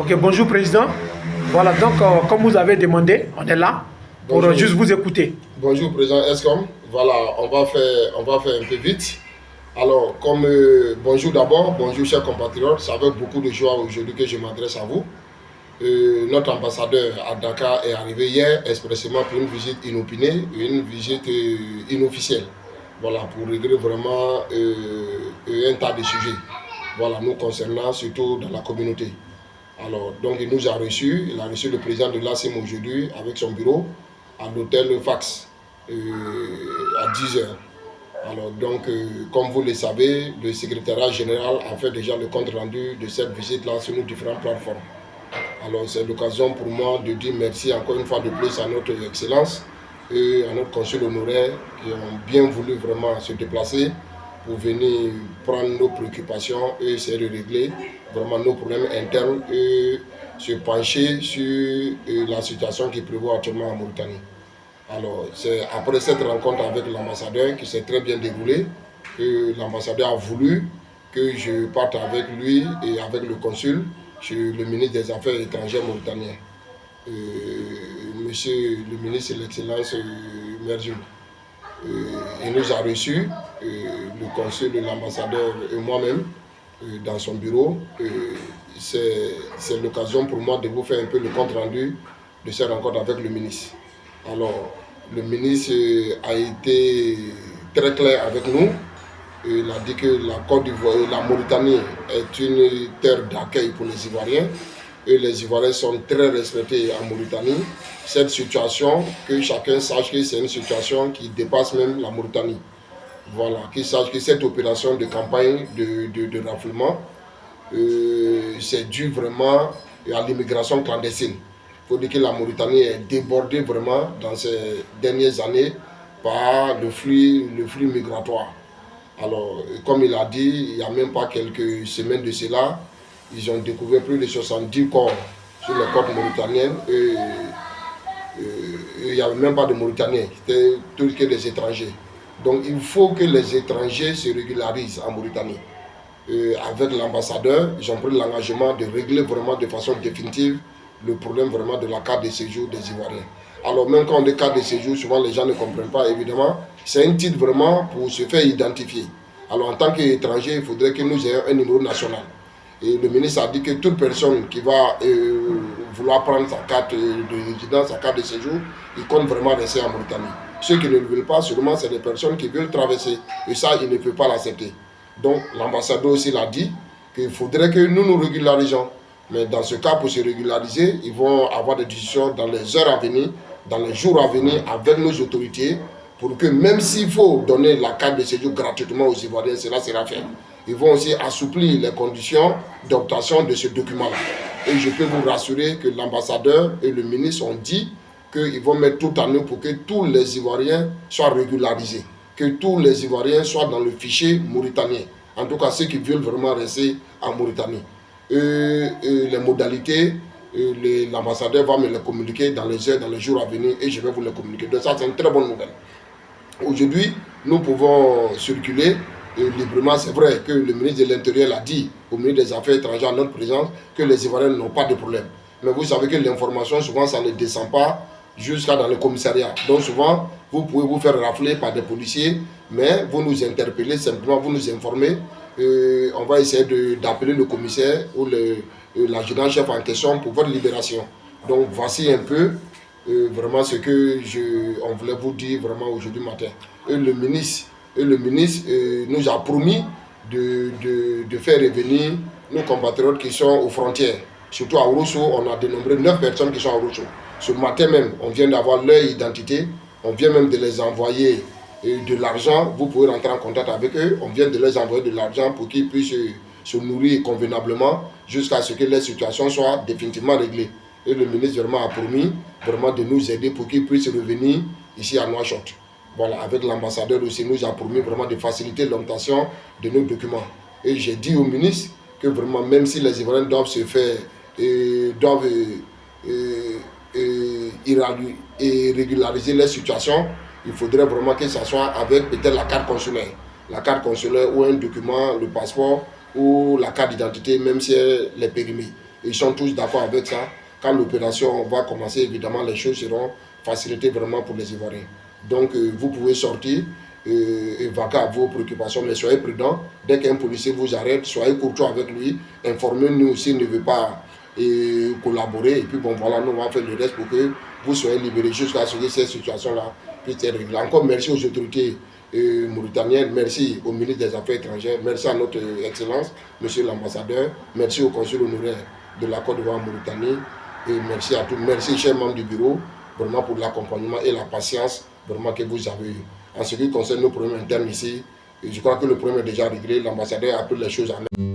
Ok, bonjour Président. Voilà, donc comme vous avez demandé, on est là pour juste vous écouter. Bonjour Président Escom. Voilà, on va faire un peu vite. Alors, bonjour d'abord, bonjour chers compatriotes. C'est avec beaucoup de joie aujourd'hui que je m'adresse à vous. Notre ambassadeur à Dakar est arrivé hier expressément pour une visite inopinée, une visite inofficielle. Voilà, pour régler vraiment un tas de sujets. Voilà, nous concernant surtout dans la communauté. Alors, donc il nous a reçus, il a reçu le président de l'ACIM aujourd'hui avec son bureau à l'hôtel Fax à 10h. Alors, donc, comme vous le savez, le secrétariat général a fait déjà le compte rendu de cette visite-là sur nos différentes plateformes. Alors, c'est l'occasion pour moi de dire merci encore une fois de plus à notre Excellence et à notre consul honoraire qui ont bien voulu vraiment se déplacer pour venir prendre nos préoccupations et essayer de régler vraiment nos problèmes internes et se pencher sur la situation qui prévaut actuellement en Mauritanie. Alors, c'est après cette rencontre avec l'ambassadeur qui s'est très bien déroulée que l'ambassadeur a voulu que je parte avec lui et avec le consul chez le ministre des Affaires étrangères mauritanien, monsieur le ministre de l'Excellence Merzoul. Il nous a reçus, le consul, l'ambassadeur et moi-même, dans son bureau. C'est l'occasion pour moi de vous faire un peu le compte rendu de cette rencontre avec le ministre. Alors, le ministre a été très clair avec nous. Il a dit que la Côte d'Ivoire, la Mauritanie est une terre d'accueil pour les Ivoiriens et les Ivoiriens sont très respectés en Mauritanie. Cette situation, que chacun sache que c'est une situation qui dépasse même la Mauritanie. Voilà, qu'il sache que cette opération de campagne de rafoulement, c'est dû vraiment à l'immigration clandestine. Il faut dire que la Mauritanie est débordée vraiment dans ces dernières années par le flux migratoire. Alors, comme il a dit, il n'y a même pas quelques semaines de cela, ils ont découvert plus de 70 corps sur les côtes mauritaniennes et il n'y avait même pas de Mauritaniens, c'était tout que des étrangers. Donc il faut que les étrangers se régularisent en Mauritanie. Avec l'ambassadeur, ils ont pris l'engagement de régler vraiment de façon définitive le problème vraiment de la carte de séjour des Ivoiriens. Alors même quand on dit carte de séjour, souvent les gens ne comprennent pas, évidemment. C'est un titre vraiment pour se faire identifier. Alors en tant qu'étranger, il faudrait que nous ayons un numéro national. Et le ministre a dit que toute personne qui va vouloir prendre sa carte de résidence, sa carte de séjour, il compte vraiment rester en Mauritanie. Ceux qui ne le veulent pas, seulement c'est des personnes qui veulent traverser. Et ça, il ne peut pas l'accepter. Donc l'ambassadeur aussi l'a dit qu'il faudrait que nous nous régularisions. Mais dans ce cas, pour se régulariser, ils vont avoir des discussions dans les heures à venir, dans les jours à venir avec nos autorités, pour que même s'il faut donner la carte de séjour gratuitement aux Ivoiriens, cela sera fait. Ils vont aussi assouplir les conditions d'obtention de ce document-là. Et je peux vous rassurer que l'ambassadeur et le ministre ont dit qu'ils vont mettre tout en œuvre pour que tous les Ivoiriens soient régularisés, que tous les Ivoiriens soient dans le fichier mauritanien, en tout cas ceux qui veulent vraiment rester en Mauritanie. Les modalités, l'ambassadeur va me les communiquer dans les heures, dans les jours à venir et je vais vous les communiquer. Donc ça, c'est une très bonne nouvelle. Aujourd'hui, nous pouvons circuler librement. C'est vrai que le ministre de l'Intérieur l'a dit au ministre des Affaires étrangères en notre présence que les Ivoiriens n'ont pas de problème. Mais vous savez que l'information, souvent, ça ne descend pas jusqu'à dans le commissariat. Donc souvent, vous pouvez vous faire rafler par des policiers, mais vous nous interpellez simplement, vous nous informez. On va essayer d'appeler le commissaire ou l'adjudant-chef en question pour votre libération. Donc voici un peu vraiment ce que on voulait vous dire vraiment aujourd'hui matin. Et le ministre nous a promis de faire revenir nos compatriotes qui sont aux frontières. Surtout à Ourosso, on a dénombré 9 personnes qui sont à Ourosso. Ce matin même, on vient d'avoir leur identité, on vient même de les envoyer de l'argent. Vous pouvez rentrer en contact avec eux, on vient de les envoyer de l'argent pour qu'ils puissent se nourrir convenablement jusqu'à ce que leur situation soit définitivement réglée. Et le ministre vraiment a promis vraiment de nous aider pour qu'ils puissent revenir ici à Nouakchott. Voilà, avec l'ambassadeur aussi, nous a promis vraiment de faciliter l'obtention de nos documents. Et j'ai dit au ministre que vraiment, même si les Ivoiriens doivent se faire, doivent régulariser leur situation, il faudrait vraiment que ce soit avec peut-être la carte consulaire. La carte consulaire ou un document, le passeport ou la carte d'identité, même si elle est périmée. Ils sont tous d'accord avec ça. Quand l'opération va commencer, évidemment, les choses seront facilitées vraiment pour les Ivoiriens. Donc, vous pouvez sortir et vaquer à vos préoccupations, mais soyez prudents. Dès qu'un policier vous arrête, soyez courtois avec lui, informez-nous s'il ne veut pas collaborer. Et puis, bon, voilà, nous, on va faire le reste pour que vous soyez libérés jusqu'à ce que cette situation-là puisse être réglée. Encore merci aux autorités mauritaniennes, merci au ministre des Affaires étrangères, merci à notre Excellence, monsieur l'ambassadeur, merci au consul honoraire de la Côte d'Ivoire Mauritanie, et merci à tous, merci chers membres du bureau, vraiment pour l'accompagnement et la patience vraiment que vous avez eu. En ce qui concerne nos problèmes internes ici, je crois que le problème est déjà réglé, l'ambassadeur a pris les choses en main.